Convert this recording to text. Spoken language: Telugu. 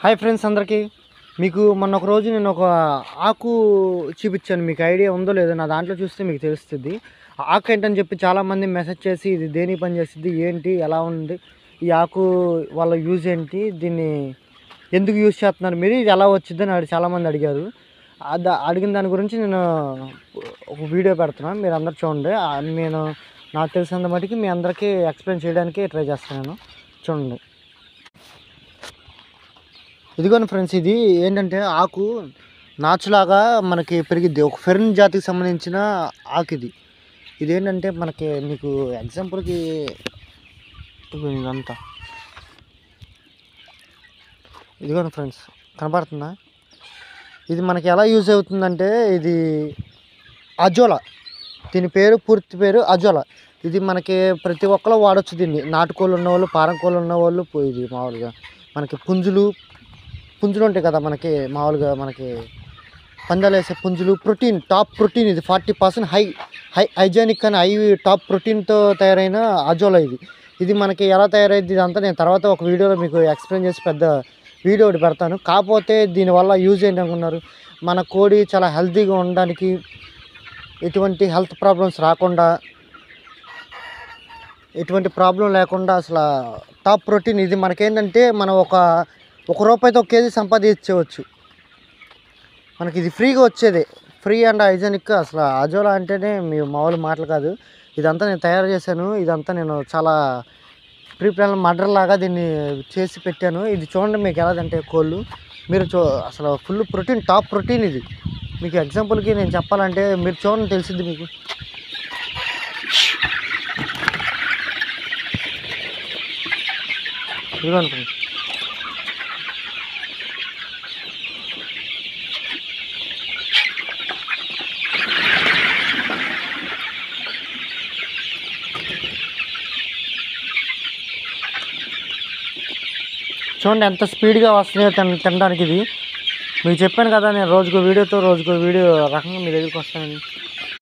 హాయ్ ఫ్రెండ్స్ అందరికీ. మీకు మొన్న ఒక రోజు నేను ఒక ఆకు చూపించాను. మీకు ఐడియా ఉందో లేదో నా దాంట్లో చూస్తే మీకు తెలుస్తుంది. ఆకు ఏంటని చెప్పి చాలామంది మెసేజ్ చేసి ఇది దేనికి పని చేస్తుంది, ఏంటి, ఎలా ఉంది, ఈ ఆకు వాళ్ళ యూజ్ ఏంటి, దీన్ని ఎందుకు యూజ్ చేస్తున్నారు మీరు, ఇది ఎలా వచ్చిందని చాలామంది అడిగారు. అడిగిన దాని గురించి నేను ఒక వీడియో పెడుతున్నాను, మీరు అందరు చూడండి. నేను నాకు తెలిసినంత మటుకి మీ అందరికీ ఎక్స్ప్లెయిన్ చేయడానికి ట్రై చేస్తాను. చూడండి. ఇదిగోండి ఫ్రెండ్స్, ఇది ఏంటంటే ఆకు నాచులాగా మనకి పెరిగిద్ది. ఒక ఫెర్న్ జాతికి సంబంధించిన ఆకు ఇది. ఇదేంటంటే మనకి మీకు ఎగ్జాంపుల్కి ఇదంతా ఇదిగోండి ఫ్రెండ్స్, కనపడుతుందా? ఇది మనకి ఎలా యూజ్ అవుతుందంటే ఇది అజోలా, దీని పూర్తి పేరు అజోలా. ఇది మనకి ప్రతి ఒక్కరు వాడచ్చు దీన్ని. నాటుకోళ్ళు ఉన్నవాళ్ళు, పారం కోళ్ళు ఉన్నవాళ్ళు. ఇది మామూలుగా మనకి పుంజులు ఉంటాయి కదా, మనకి మామూలుగా మనకి పందాలు వేసే పుంజులు. టాప్ ప్రోటీన్ ఇది. 40% హైజానిక్ అని టాప్ ప్రోటీన్తో తయారైన అజోలా ఇది. ఇది మనకి ఎలా తయారైంది ఇదంతా నేను తర్వాత ఒక వీడియోలో మీకు ఎక్స్ప్లెయిన్ చేసి పెద్ద వీడియో ఒకటి పెడతాను. కాకపోతే దీనివల్ల యూజ్ ఏంటనుకున్నారు, మన కోడి చాలా హెల్తీగా ఉండడానికి, ఎటువంటి హెల్త్ ప్రాబ్లమ్స్ రాకుండా, ఎటువంటి ప్రాబ్లం లేకుండా అసలు టాప్ ప్రోటీన్ ఇది. మనకేంటంటే మనం ఒక రూపాయితో 1 కేజీ సంపాదించవచ్చు. మనకి ఇది ఫ్రీగా వచ్చేది. Free and hygienic. అసలు అజోలా అంటేనే మీ మామూలు మాటలు కాదు. ఇదంతా నేను తయారు చేశాను. ఇదంతా నేను చాలా ప్రీ ప్లాన్ మర్డర్ లాగా దీన్ని చేసి పెట్టాను. ఇది చూడండి మీకు ఎలాదంటే కోళ్ళు మీరు అసలు ఫుల్ ప్రోటీన్, టాప్ ప్రోటీన్ ఇది. మీకు ఎగ్జాంపుల్కి నేను చెప్పాలంటే మీరు చూడండి, తెలిసింది మీకు. ఇదిగోండి చూడండి ఎంత స్పీడ్గా వస్తున్నాయో తినడానికి. ఇది మీకు చెప్పాను కదా, నేను రోజుకో వీడియో రకంగా మీ దగ్గరికి వస్తానని.